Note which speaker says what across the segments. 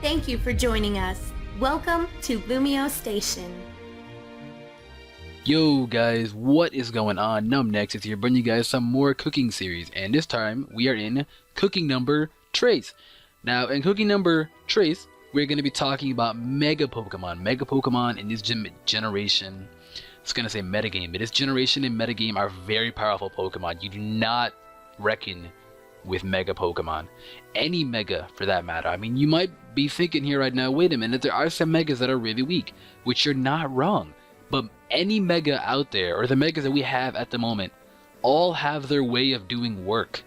Speaker 1: Thank you for joining us. Welcome to LumioseStation.
Speaker 2: Yo guys, what is going on? NumbNexus here, bringing you guys some more cooking series, and this time we are in cooking number Trace. Now in cooking number Trace, we're going to be talking about Mega Pokemon. Mega Pokemon in this generation, I was going to say metagame, but this generation and metagame are very powerful Pokemon. You do not reckon with Mega Pokemon. Any Mega for that matter. I mean, you might be thinking here right now, wait a minute, there are some Megas that are really weak, which you're not wrong. But any Mega out there, or the Megas that we have at the moment, all have their way of doing work.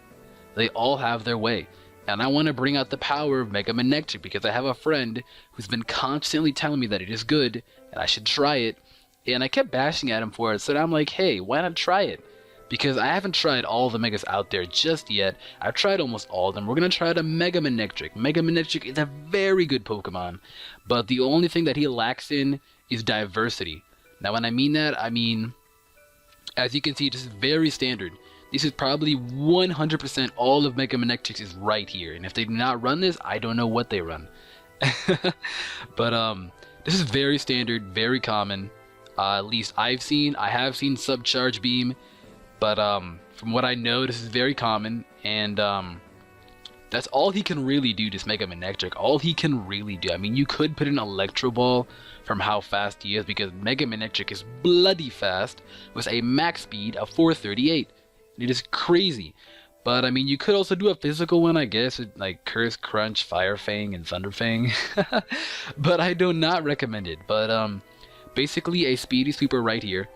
Speaker 2: They all have their way. And I want to bring out the power of Mega Manectric because I have a friend who's been constantly telling me that it is good and I should try it. And I kept bashing at him for it, so I'm like, hey, why not try it? Because I haven't tried all the Megas out there just yet. I've tried almost all of them. We're going to try out a Mega Manectric. Mega Manectric is a very good Pokemon, but the only thing that he lacks in is diversity. Now when I mean that, I mean, as you can see, this is very standard. This is probably 100% all of Mega Manectrics is right here. And if they do not run this, I don't know what they run. But this is very standard, very common. At least I have seen Subcharge Beam. But from what I know, this is very common. And that's all he can really do, this Mega Manectric. All he can really do. I mean, you could put an Electro Ball from how fast he is, because Mega Manectric is bloody fast with a max speed of 438. It is crazy. But I mean, you could also do a physical one, I guess, with, like Curse, Crunch, Fire Fang, and Thunder Fang. But I do not recommend it. But basically a speedy sweeper right here,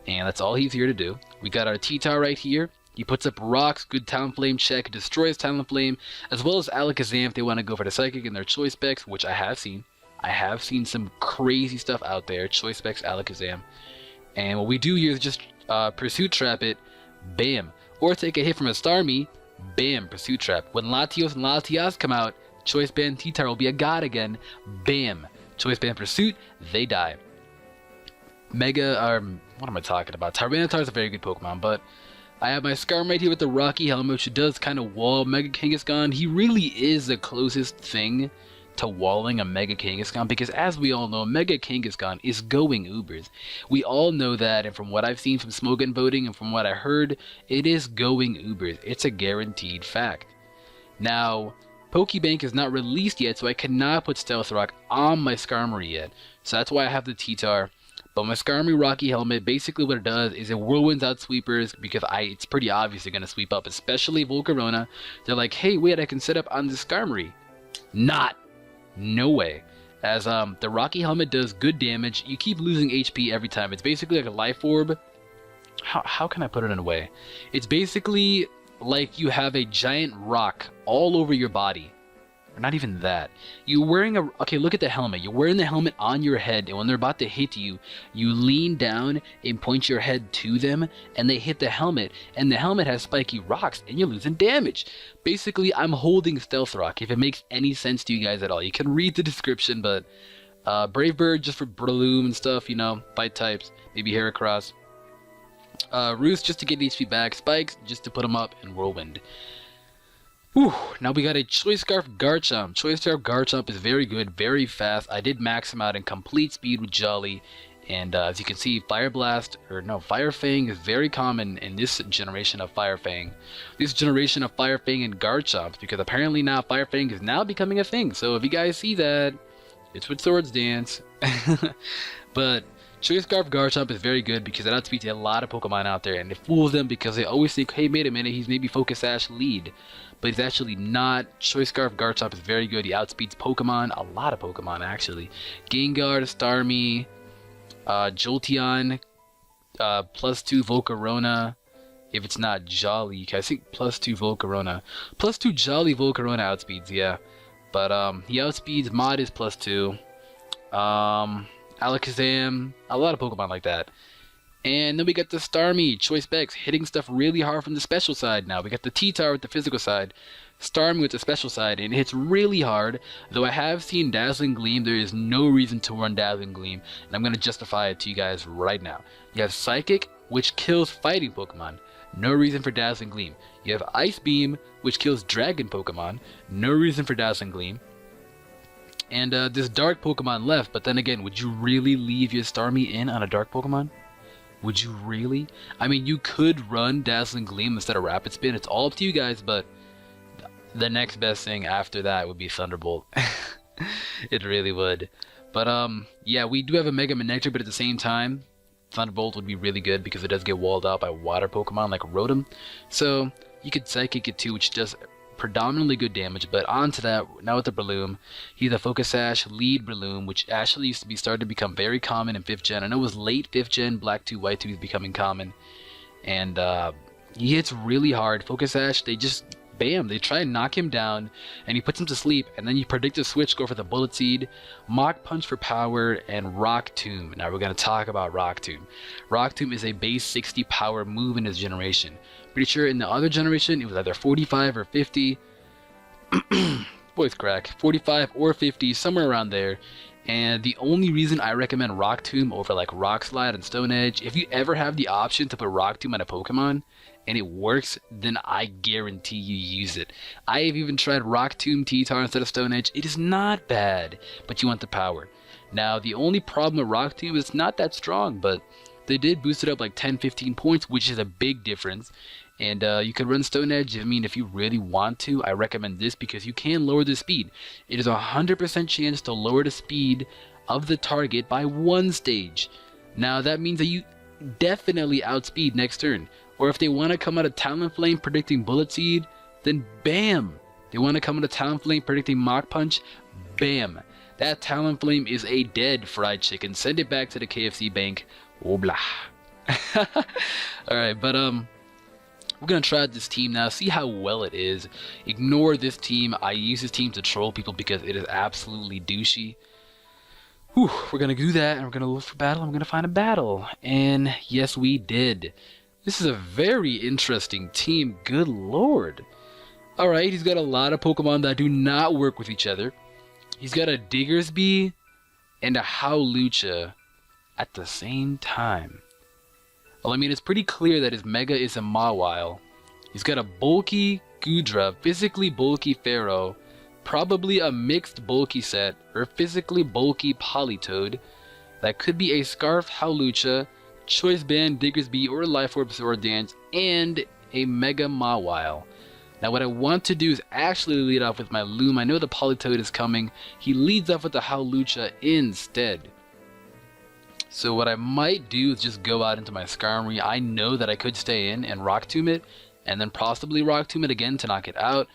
Speaker 2: and that's all he's here to do. We got our T-Tar right here. He puts up rocks, good Talonflame check, destroys Talonflame, as well as Alakazam if they want to go for the Psychic in their choice specs, which I have seen. I have seen some crazy stuff out there, choice specs Alakazam. And what we do here is just Pursuit Trap it, bam. Or take a hit from a Starmie, bam, Pursuit Trap. When Latios and Latias come out, Choice Band T-Tar will be a god again, bam. Choice Band Pursuit, they die. What am I talking about? Tyranitar is a very good Pokemon, but I have my Skarm right here with the Rocky Helmet, which does kind of wall Mega Kangaskhan. He really is the closest thing to walling a Mega Kangaskhan, because as we all know, Mega Kangaskhan is going Ubers. We all know that, and from what I've seen from Smogon voting and from what I heard, it is going Ubers. It's a guaranteed fact. Now, Pokebank is not released yet, so I cannot put Stealth Rock on my Skarmory yet. So that's why I have the T-Tar. But my Skarmory Rocky Helmet, basically what it does is it whirlwinds out sweepers, because it's pretty obvious they're going to sweep up, especially Volcarona. They're like, hey, wait, I can set up on the Skarmory. Not. No way. As the Rocky Helmet does good damage, you keep losing HP every time. It's basically like a Life Orb. How can I put it in a way? It's basically like you have a giant rock all over your body. Or not even that. You're wearing okay, look at the helmet. You're wearing the helmet on your head, and when they're about to hit you, you lean down and point your head to them, and they hit the helmet, and the helmet has spiky rocks, and you're losing damage. Basically, I'm holding Stealth Rock, if it makes any sense to you guys at all. You can read the description, but Brave Bird just for Breloom and stuff, you know, bite types, maybe Heracross. Roost just to get HP back, Spikes just to put them up, and Whirlwind. Whew, now we got a Choice Scarf Garchomp. Choice Scarf Garchomp is very good, very fast. I did max him out in complete speed with Jolly. And as you can see, Fire Fang is very common in this generation of Fire Fang. This generation of Fire Fang and Garchomps, because apparently now Fire Fang is now becoming a thing. So if you guys see that, it's with Swords Dance. But Choice Scarf Garchomp is very good because it outspeeds a lot of Pokemon out there, and it fools them because they always think, hey, wait a minute, he's maybe Focus Sash lead. But he's actually not. Choice Scarf Garchomp is very good. He outspeeds Pokemon, a lot of Pokemon actually. Gengar, Starmie, Jolteon, +2 Volcarona. If it's not Jolly, I think +2 Volcarona. +2 Jolly Volcarona outspeeds, yeah. But he outspeeds Mod is +2. Alakazam, a lot of Pokemon like that. And then we got the Starmie, Choice Specs, hitting stuff really hard from the special side now. We got the T-Tar with the physical side, Starmie with the special side, and it hits really hard. Though I have seen Dazzling Gleam, there is no reason to run Dazzling Gleam, and I'm going to justify it to you guys right now. You have Psychic, which kills fighting Pokemon. No reason for Dazzling Gleam. You have Ice Beam, which kills Dragon Pokemon. No reason for Dazzling Gleam. And this dark Pokemon left, but then again, would you really leave your Starmie in on a dark Pokemon? Would you really? I mean, you could run Dazzling Gleam instead of Rapid Spin. It's all up to you guys, but the next best thing after that would be Thunderbolt. It really would. But yeah, we do have a Mega Manectric, but at the same time, Thunderbolt would be really good because it does get walled out by water Pokemon like Rotom. So you could Psychic it too, which does predominantly good damage. But on to that, now with the Breloom, he's a Focus Sash lead Breloom, which actually used to be started to become very common in 5th gen. I know it was late 5th gen, Black 2, White 2 is becoming common. And he hits really hard. Focus Sash, they just, bam, they try and knock him down, and he puts him to sleep, and then you predict a switch, go for the Bullet Seed, Mach Punch for power, and Rock Tomb. Now we're going to talk about Rock Tomb. Rock Tomb is a base 60 power move in his generation. Pretty sure in the other generation it was either 45 or 50. Voice crack. 45 or 50, somewhere around there. And the only reason I recommend Rock Tomb over like Rock Slide and Stone Edge, if you ever have the option to put Rock Tomb on a Pokemon and it works, then I guarantee you use it. I have even tried Rock Tomb T-Tar instead of Stone Edge. It is not bad, but you want the power. Now the only problem with Rock Tomb is it's not that strong, but they did boost it up like 10-15 points, which is a big difference. And you could run Stone Edge. I mean, if you really want to, I recommend this because you can lower the speed. It is a 100% chance to lower the speed of the target by 1 stage. Now that means that you definitely outspeed next turn. Or if they want to come out of Talonflame predicting Bullet Seed, then bam! They want to come out of Talonflame predicting Mach Punch, bam! That Talonflame is a dead fried chicken. Send it back to the KFC bank. Obla. Alright, but we're gonna try out this team now, see how well it is. Ignore this team. I use this team to troll people because it is absolutely douchey. Whew, we're gonna do that, and we're gonna look for battle, and we're gonna find a battle. And yes, we did. This is a very interesting team, good lord. Alright, he's got a lot of Pokemon that do not work with each other. He's got a Diggersby and a Howlucha at the same time. Well, I mean, it's pretty clear that his Mega is a Mawile. He's got a bulky Goodra, physically bulky Pharaoh, probably a mixed bulky set, or physically bulky Politoed. That could be a Scarf Howlucha, Choice Band Diggersby, or Life Orb Sword Dance, and a Mega Mawile. Now what I want to do is actually lead off with my Loom. I know the Politoed is coming. He leads off with the Howlucha instead. So what I might do is just go out into my Skarmory. I know that I could stay in and Rock Tomb it, and then possibly Rock Tomb it again to knock it out.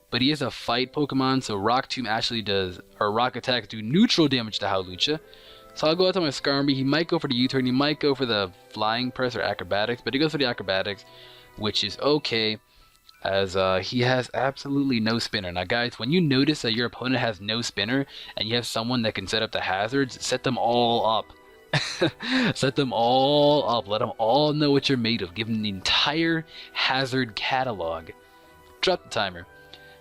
Speaker 2: But he is a fight Pokemon, so Rock Tomb actually does, or Rock Attacks do neutral damage to Howlucha. So I'll go out to my Skarmory. He might go for the U-turn, he might go for the Flying Press or Acrobatics, but he goes for the Acrobatics, which is okay, as he has absolutely no spinner. Now guys, when you notice that your opponent has no spinner, and you have someone that can set up the hazards, set them all up. Set them all up. Let them all know what you're made of. Give them the entire hazard catalog. Drop the timer.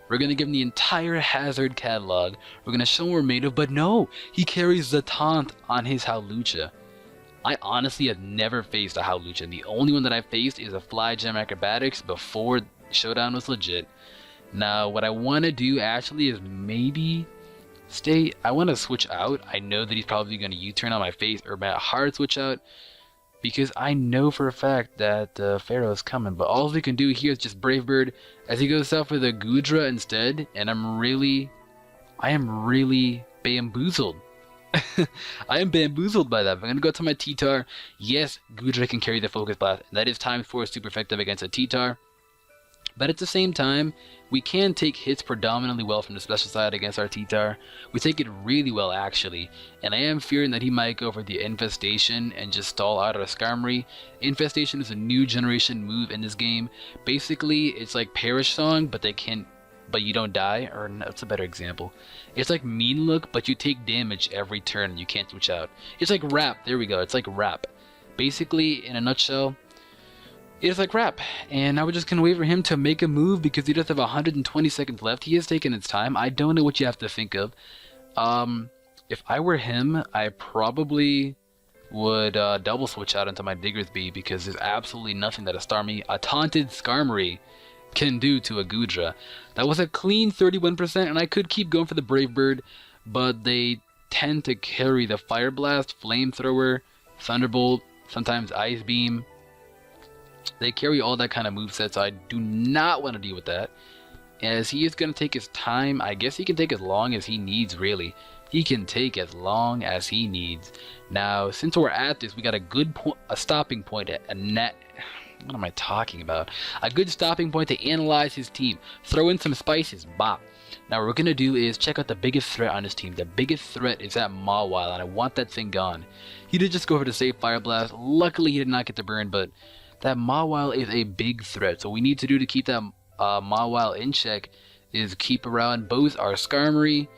Speaker 2: We're going to give him the entire hazard catalog. We're going to show him what we're made of. But no, he carries the taunt on his Howlucha. I honestly have never faced a Howlucha. And the only one that I've faced is a Fly Gem Acrobatics before Showdown was legit. Now, what I want to do actually is maybe I want to switch out. I know that he's probably going to U-turn on my face or my hard switch out because I know for a fact that Pharaoh is coming. But all we can do here is just Brave Bird as he goes out for the Goodra instead, and I am really bamboozled. I am bamboozled by that. I'm going to go to my T-Tar. Yes, Goodra can carry the Focus Blast, and that is times 4 super effective against a T-Tar. But at the same time, we can take hits predominantly well from the special side against our T-Tar. We take it really well actually, and I am fearing that he might go for the Infestation and just stall out of the Skarmory. Infestation is a new generation move in this game. Basically, it's like Perish Song, but you don't die, or no, that's a better example. It's like Mean Look, but you take damage every turn and you can't switch out. It's like Rap, there we go, it's like Rap. Basically, in a nutshell, it is like Rap, and now we're just going to wait for him to make a move because he does have 120 seconds left. He has taken his time. I don't know what you have to think of. If I were him, I probably would double switch out into my Diggersby because there's absolutely nothing that a taunted Skarmory can do to a Goodra. That was a clean 31%, and I could keep going for the Brave Bird, but they tend to carry the Fire Blast, Flamethrower, Thunderbolt, sometimes Ice Beam. They carry all that kind of moveset, so I do not want to deal with that. As he is going to take his time, I guess he can take as long as he needs, really. He can take as long as he needs. Now, since we're at this, we got a good a stopping point, what am I talking about? A good stopping point to analyze his team. Throw in some spices, bop. Now, what we're going to do is check out the biggest threat on his team. The biggest threat is that Mawile, and I want that thing gone. He did just go for the safe Fire Blast. Luckily, he did not get the burn, but that Mawile is a big threat. So what we need to do to keep that Mawile in check is keep around both our Skarmory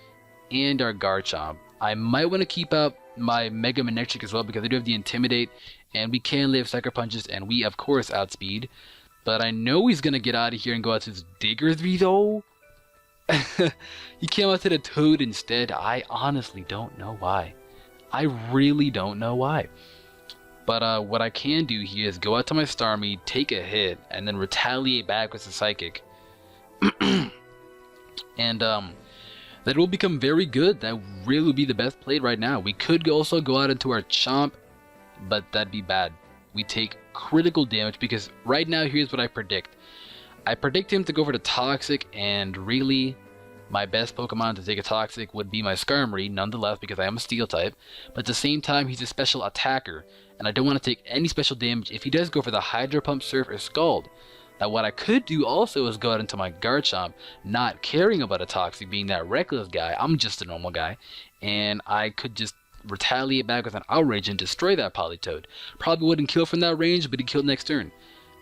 Speaker 2: and our Garchomp. I might want to keep out my Mega Manectric as well because I do have the Intimidate, and we can live Sucker Punches, and we of course outspeed. But I know he's gonna get out of here and go out to his Diggersby though. He came out to the Toad instead. I honestly don't know why. I really don't know why. But what I can do here is go out to my Starmie, take a hit, and then retaliate back with the Psychic. And that will become very good. That really will be the best play right now. We could also go out into our Chomp, but that'd be bad. We take critical damage because right now here's what I predict. I predict him to go for the Toxic, and really my best Pokemon to take a Toxic would be my Skarmory, nonetheless, because I am a Steel type. But at the same time, he's a special attacker, and I don't want to take any special damage if he does go for the Hydro Pump, Surf, or Scald. Now what I could do also is go out into my Garchomp, not caring about a Toxic, being that reckless guy. I'm just a normal guy, and I could just retaliate back with an Outrage and destroy that Politoed. Probably wouldn't kill from that range, but he killed next turn.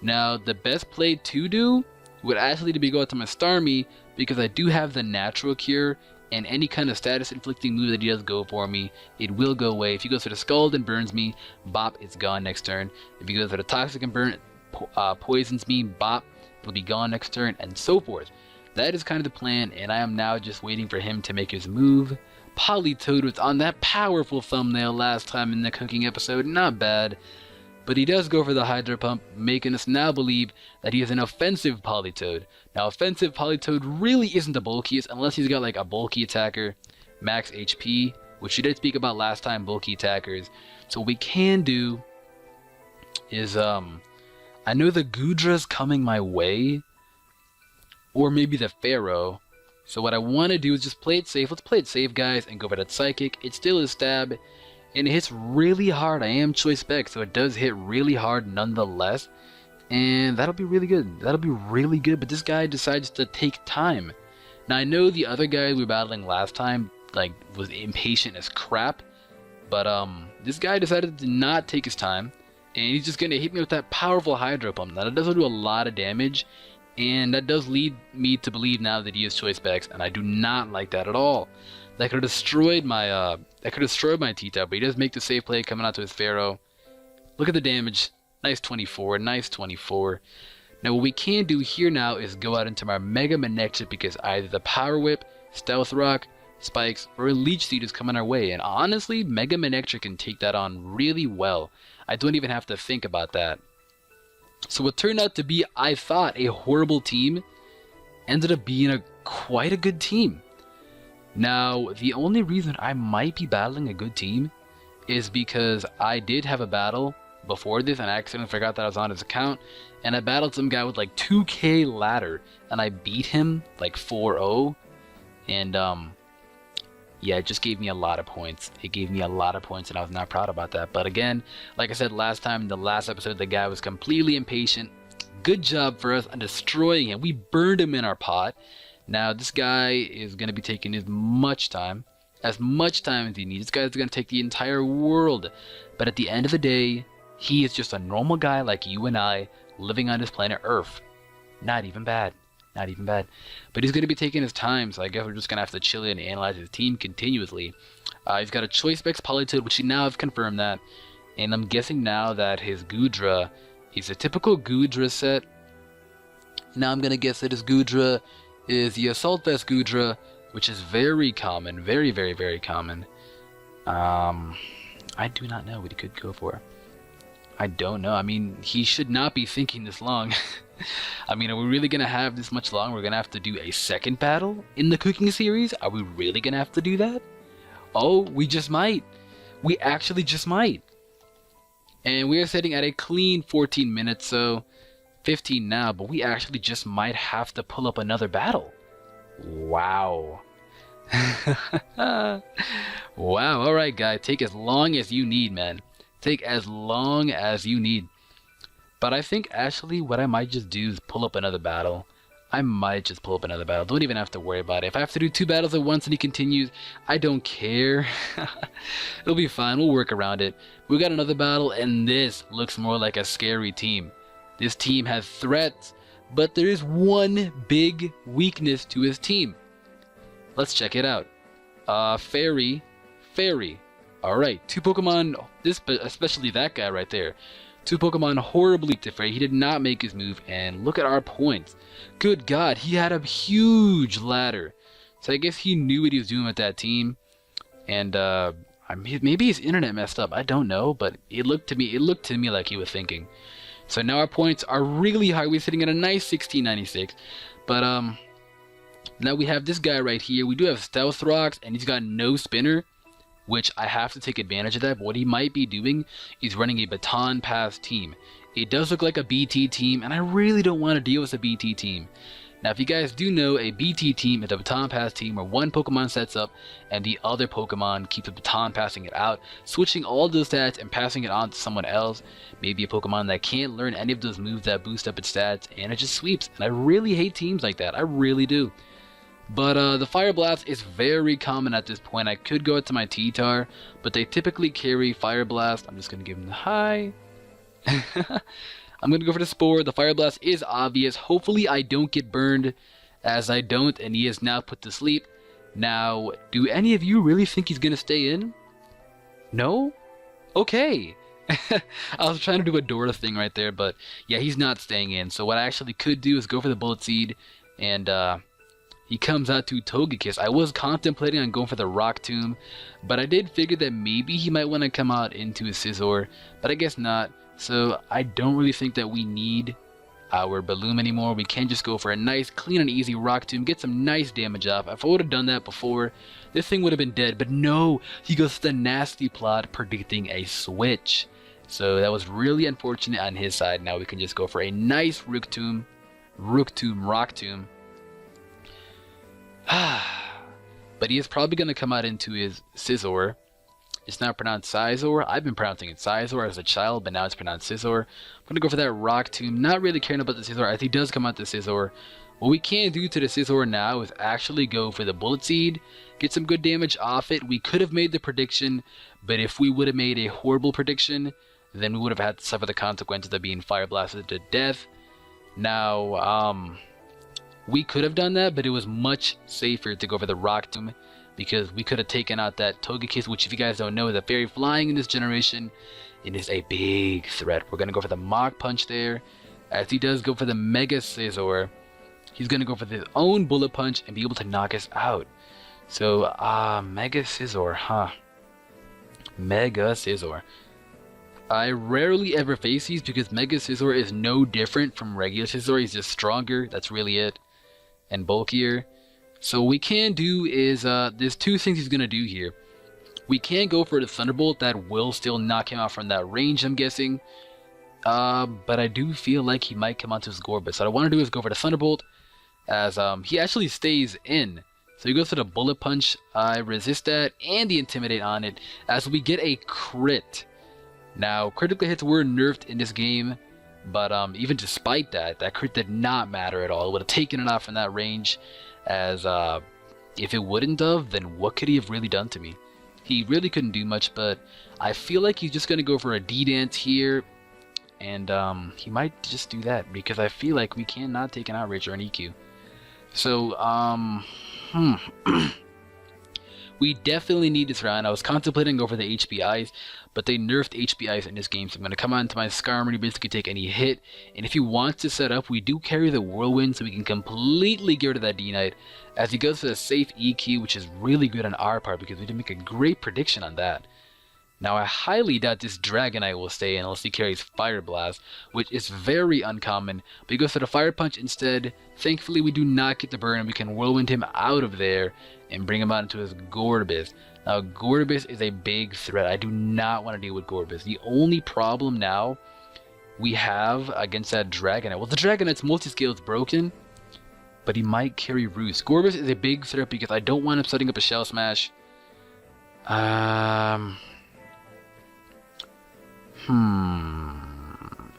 Speaker 2: Now the best play to do would actually be go out to my Starmie, because I do have the Natural Cure, and any kind of status inflicting move that he does go for me, it will go away. If he goes for the Scald and burns me, bop, it's gone next turn. If he goes for the Toxic and poisons me, bop, it'll be gone next turn, and so forth. That is kind of the plan, and I am now just waiting for him to make his move. Politoed was on that powerful thumbnail last time in the cooking episode, not bad. But he does go for the Hydro Pump, making us now believe that he is an offensive Politoed. Now, offensive Politoed really isn't the bulkiest unless he's got like a bulky attacker, max HP, which we did speak about last time, bulky attackers. So what we can do is, I know the Goodra's coming my way, or maybe the Pharaoh. So what I want to do is just play it safe. Let's play it safe, guys, and go for that Psychic. It still is Stab, and it hits really hard. I am Choice Spec, so it does hit really hard nonetheless. And that'll be really good. That'll be really good, but this guy decides to take time. Now, I know the other guy we were battling last time, like, was impatient as crap. But, this guy decided to not take his time. And he's just going to hit me with that powerful Hydro Pump. Now, that doesn't do a lot of damage. And that does lead me to believe now that he is Choice Specs, and I do not like that at all. That could have destroyed my T-Type, but he does make the safe play coming out to his Pharaoh. Look at the damage. Nice 24, nice 24. Now what we can do here now is go out into my Mega Manectric, because either the Power Whip, Stealth Rock, Spikes, or a Leech Seed is coming our way. And honestly, Mega Manectric can take that on really well. I don't even have to think about that. So what turned out to be, I thought, a horrible team, ended up being quite a good team. Now, the only reason I might be battling a good team is because I did have a battle before this, and I accidentally forgot that I was on his account, and I battled some guy with like 2k ladder, and I beat him like 4-0, and yeah, it just gave me a lot of points. It gave me a lot of points, and I was not proud about that. But again, like I said last time in the last episode, the guy was completely impatient. Good job for us on destroying him. We burned him in our pot. Now, this guy is going to be taking as much time as he needs. This guy is going to take the entire world. But at the end of the day, he is just a normal guy like you and I, living on this planet Earth. Not even bad. Not even bad. But he's going to be taking his time, so I guess we're just going to have to chill in and analyze his team continuously. He's got a Choice Specs Politoed, which he now have confirmed that. And I'm guessing now that his Goodra, he's a typical Goodra set. Now I'm going to guess that his Goodra is the Assault Vest Goodra, which is very common. Very, very, very common. I do not know what he could go for. I don't know. I mean, he should not be thinking this long. I mean, are we really going to have this much long? We're going to have to do a second battle in the cooking series? Are we really going to have to do that? Oh, we just might. We actually just might. And we are sitting at a clean 14 minutes, so 15 now, but we actually just might have to pull up another battle. Wow. Wow. Alright, guys. Take as long as you need, man. Take as long as you need. But I think actually what I might just do is pull up another battle. I might just pull up another battle. Don't even have to worry about it. If I have to do 2 battles at once and he continues, I don't care. It'll be fine. We'll work around it. We got another battle, and this looks more like a scary team. This team has threats, but there is one big weakness to his team. Let's check it out. Fairy. Alright, 2 Pokemon, especially that guy right there. 2 Pokemon horribly to Fairy. He did not make his move, and look at our points. Good God, he had a huge ladder. So I guess he knew what he was doing with that team. And maybe his internet messed up. I don't know, but it looked to me like he was thinking. So now our points are really high. We're sitting at a nice 1696. But now we have this guy right here. We do have Stealth Rocks, and he's got no spinner, which I have to take advantage of that. But what he might be doing is running a Baton Pass team. It does look like a BT team, and I really don't want to deal with a BT team. Now, if you guys do know, a BT team is a Baton Pass team where one Pokemon sets up and the other Pokemon keeps a baton passing it out, switching all those stats and passing it on to someone else, maybe a Pokemon that can't learn any of those moves that boost up its stats, and it just sweeps. And I really hate teams like that. I really do. But the Fire Blast is very common at this point. I could go to my T-Tar, but they typically carry Fire Blast. I'm just going to give him the high. I'm going to go for the Spore. The Fire Blast is obvious. Hopefully I don't get burned, as I don't, and he is now put to sleep. Now, do any of you really think he's going to stay in? No? Okay. I was trying to do a Dora thing right there, but yeah, he's not staying in. So what I actually could do is go for the Bullet Seed, and he comes out to Togekiss. I was contemplating on going for the Rock Tomb, but I did figure that maybe he might want to come out into a Scizor, but I guess not. So I don't really think that we need our Breloom anymore. We can just go for a nice, clean and easy Rock Tomb, get some nice damage off. If I would have done that before, this thing would have been dead, but no, he goes to the nasty plot predicting a switch. So that was really unfortunate on his side. Now we can just go for a nice Rock Tomb. But he is probably going to come out into his Scizor. It's not pronounced Scizor. I've been pronouncing it Scizor as a child, but now it's pronounced Scizor. I'm going to go for that Rock Tomb. Not really caring about the Scizor as he does come out the Scizor. What we can do to the Scizor now is actually go for the Bullet Seed, get some good damage off it. We could have made the prediction, but if we would have made a horrible prediction, then we would have had to suffer the consequences of being Fire Blasted to death. Now, we could have done that, but it was much safer to go for the Rock Tomb, because we could have taken out that Togekiss, which if you guys don't know is a fairy flying in this generation. It is a big threat. We're going to go for the Mach Punch there. As he does go for the Mega Scizor, he's going to go for his own Bullet Punch and be able to knock us out. So, Mega Scizor, huh? Mega Scizor. I rarely ever face these because Mega Scizor is no different from regular Scizor. He's just stronger. That's really it. And bulkier. So what we can do is, there's 2 things he's going to do here. We can go for the Thunderbolt. That will still knock him out from that range, I'm guessing. But I do feel like he might come onto his Gorbit. So what I want to do is go for the Thunderbolt, as he actually stays in. So he goes for the Bullet Punch. I resist that, and the Intimidate on it, as we get a crit. Now, critical hits were nerfed in this game, but even despite that, that crit did not matter at all. It would have taken it off from that range. As if it wouldn't have, then what could he have really done to me? He really couldn't do much, but I feel like he's just going to go for a D-Dance here, and he might just do that, because I feel like we cannot take an Outrage or an EQ. So, we definitely need this round. I was contemplating going for the HPIs, but they nerfed HPIs in this game, so I'm going to come on to my Skarmory, basically take any hit, and if he wants to set up, we do carry the Whirlwind, so we can completely get rid of that D-Knight, as he goes for the safe EQ, which is really good on our part, because we did make a great prediction on that. Now, I highly doubt this Dragonite will stay in unless he carries Fire Blast, which is very uncommon, but he goes for the Fire Punch instead. Thankfully, we do not get the burn, and we can Whirlwind him out of there, and bring him out into his Gorbis. Now, Gorbis is a big threat. I do not want to deal with Gorbis. The only problem now we have against that Dragonite, well, the Dragonite's multi-scale is broken, but he might carry Roost. Gorbis is a big threat because I don't want him setting up a Shell Smash.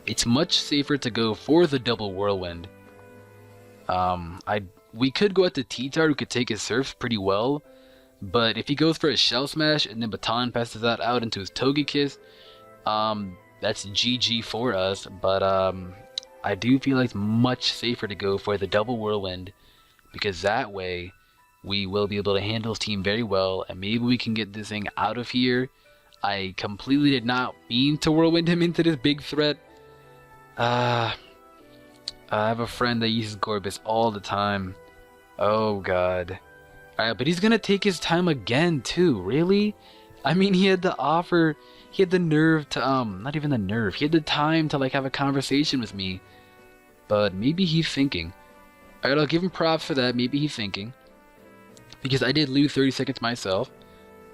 Speaker 2: It's much safer to go for the double Whirlwind. We could go at the T-Tart, who could take his Surfs pretty well, but if he goes for a Shell Smash and then Baton passes that out into his Togekiss, that's GG for us. But I do feel like it's much safer to go for the double Whirlwind, because that way we will be able to handle his team very well, and maybe we can get this thing out of here. I completely did not mean to Whirlwind him into this big threat. I have a friend that uses Gorbis all the time. Oh god. Alright, but he's gonna take his time again too, really? I mean, he had the offer, he had the nerve to, not even the nerve, he had the time to like have a conversation with me. But maybe he's thinking. Alright, I'll give him props for that, maybe he's thinking. Because I did lose 30 seconds myself,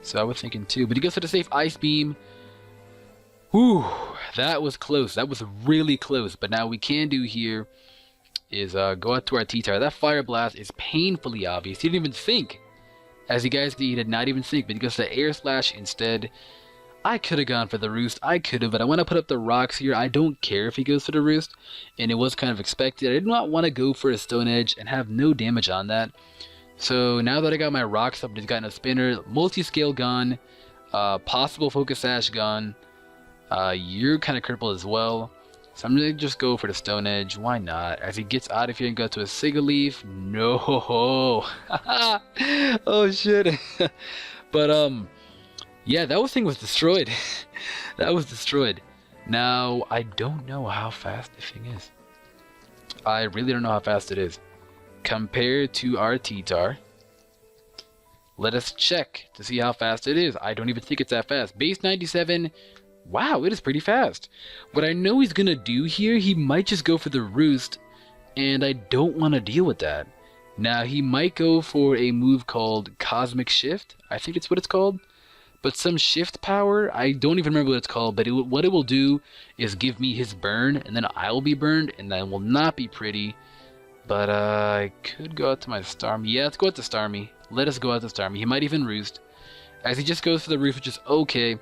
Speaker 2: so I was thinking too. But he goes for the safe Ice Beam. Whew, that was close. That was really close. But now what we can do here is go out to our T-Tire. That Fire Blast is painfully obvious. He didn't even think. As you guys see, he did not even think. But he goes to Air Slash instead. I could have gone for the Roost. I could have, but I want to put up the rocks here. I don't care if he goes for the Roost. And it was kind of expected. I did not want to go for a Stone Edge and have no damage on that. So now that I got my rocks up, just gotten a spinner, multi-scale gone, possible Focus Sash gone. You're kind of crippled as well, so I'm gonna just go for the Stone Edge. Why not? As he gets out of here and go to a Sigaleaf. No. Oh shit. But yeah, that thing was destroyed. That was destroyed. Now I don't know how fast this thing is. I really don't know how fast it is compared to our T-Tar. Let us check to see how fast it is. I don't even think it's that fast. Base 97. Wow, it is pretty fast. What I know he's gonna do here, he might just go for the Roost, and I don't want to deal with that. Now, he might go for a move called Cosmic Shift. I think it's what it's called. But some shift power, I don't even remember what it's called, but what it will do is give me his burn, and then I will be burned, and that will not be pretty. But I could go out to my Starmie. Yeah, let's go out to Starmie. Let us go out to Starmie. He might even Roost. As he just goes for the Roost, which is okay.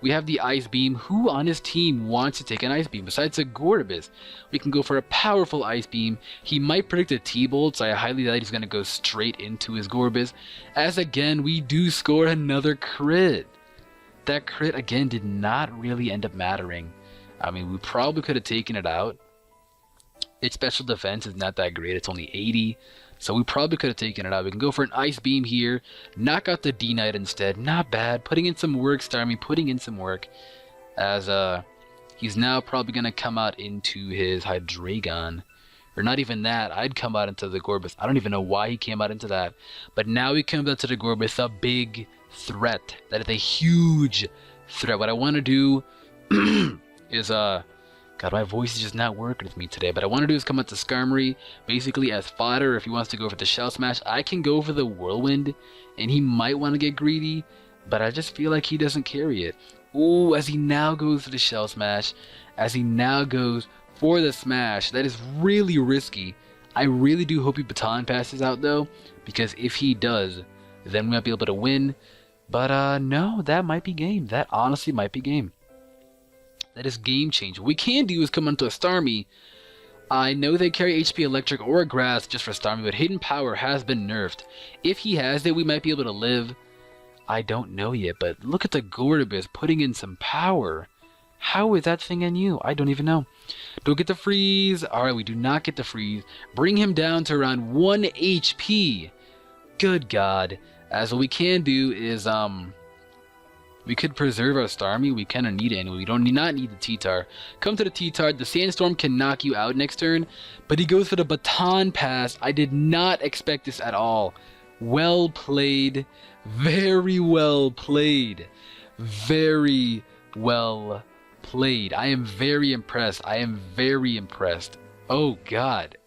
Speaker 2: We have the Ice Beam. Who on his team wants to take an Ice Beam besides a Gorbis? We can go for a powerful Ice Beam. He might predict a T-Bolt, so I highly doubt he's going to go straight into his Gorbis. As again, we do score another crit. That crit again did not really end up mattering. I mean, we probably could have taken it out. Its special defense is not that great. It's only 80. So we probably could have taken it out. We can go for an Ice Beam here. Knock out the D-Knight instead. Not bad. Putting in some work, Starmie. Putting in some work. As he's now probably going to come out into his Hydreigon. Or not even that. I'd come out into the Gorbis. I don't even know why he came out into that. But now he comes out to the Gorbis. A big threat. That is a huge threat. What I want to do is God, my voice is just not working with me today. But I want to do is come out to Skarmory, basically as fodder. If he wants to go for the Shell Smash, I can go for the Whirlwind, and he might want to get greedy, but I just feel like he doesn't carry it. Ooh, as he now goes for the Shell Smash, as he now goes for the Smash, that is really risky. I really do hope he Baton passes out, though, because if he does, then we might be able to win. But no, that might be game. That honestly might be game. That is game change. What we can do is come onto a Starmie. I know they carry HP Electric or Grass just for Starmie, but Hidden Power has been nerfed. If he has it, we might be able to live. I don't know yet, but look at the Gorbis putting in some power. How is that thing in you? I don't even know. Don't get the freeze. Alright, we do not get the freeze. Bring him down to around 1 HP. Good God. As what we can do is, we could preserve our Starmie. We kind of need it anyway. We don't not need the T-Tar. Come to the T-Tar. The Sandstorm can knock you out next turn. But he goes for the Baton Pass. I did not expect this at all. Well played. Very well played. Very well played. I am very impressed. I am very impressed. Oh, God.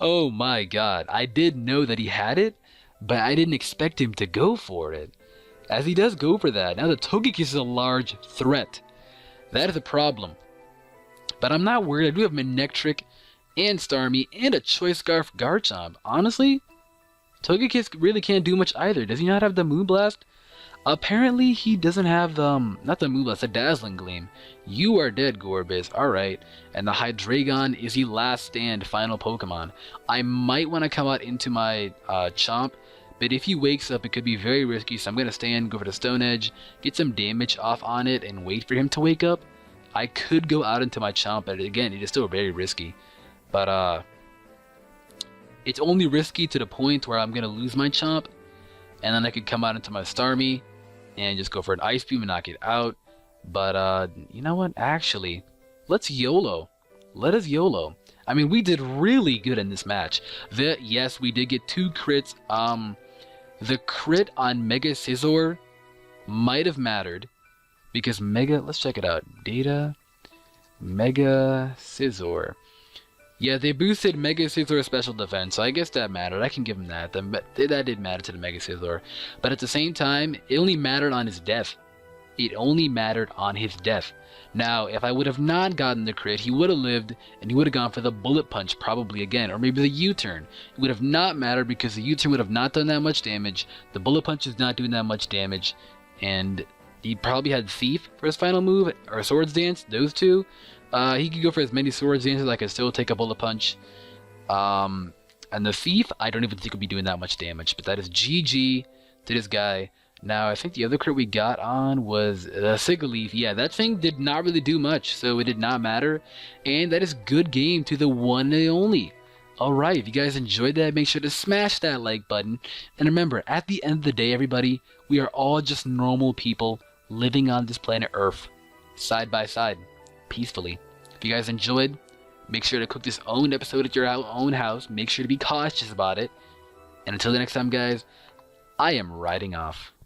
Speaker 2: Oh, my God. I did know that he had it. but I didn't expect him to go for it. As he does go for that, now the Togekiss is a large threat. That is a problem. But I'm not worried. I do have Manectric and Starmie and a Choice Scarf Garchomp. Honestly, Togekiss really can't do much either. Does he not have the Moonblast? Apparently, he doesn't have the, not the Moonblast, the Dazzling Gleam. You are dead, Gorbis. Alright. And the Hydreigon is the last stand final Pokemon. I might want to come out into my Chomp, but if he wakes up, it could be very risky, so I'm going to stay in, go for the Stone Edge, get some damage off on it, and wait for him to wake up. I could go out into my Chomp, but again, it is still very risky. But, it's only risky to the point where I'm going to lose my Chomp, and then I could come out into my Starmie, and just go for an Ice Beam and knock it out. But, you know what? Actually, let's YOLO. Let us YOLO. I mean, we did really good in this match. Yes, we did get 2 crits. The crit on Mega Scizor might have mattered, because let's check it out. Data, Mega Scizor. Yeah, they boosted Mega Scizor's special defense, so I guess that mattered. I can give him that. That did matter to the Mega Scizor. But at the same time, it only mattered on his death. It only mattered on his death. Now, if I would have not gotten the crit, he would have lived, and he would have gone for the Bullet Punch probably again, or maybe the U-turn. It would have not mattered because the U-turn would have not done that much damage, the Bullet Punch is not doing that much damage, and he probably had Thief for his final move, or Swords Dance, those two. He could go for as many Swords Dances, I could still take a Bullet Punch. And the Thief, I don't even think would be doing that much damage, but that is GG to this guy. Now, I think the other crit we got on was the Sigileaf. Yeah, that thing did not really do much, so it did not matter. And that is good game to the one and only. Alright, if you guys enjoyed that, make sure to smash that like button. And remember, at the end of the day, everybody, we are all just normal people living on this planet Earth, side by side, peacefully. If you guys enjoyed, make sure to cook this own episode at your own house. Make sure to be cautious about it. And until the next time, guys, I am riding off.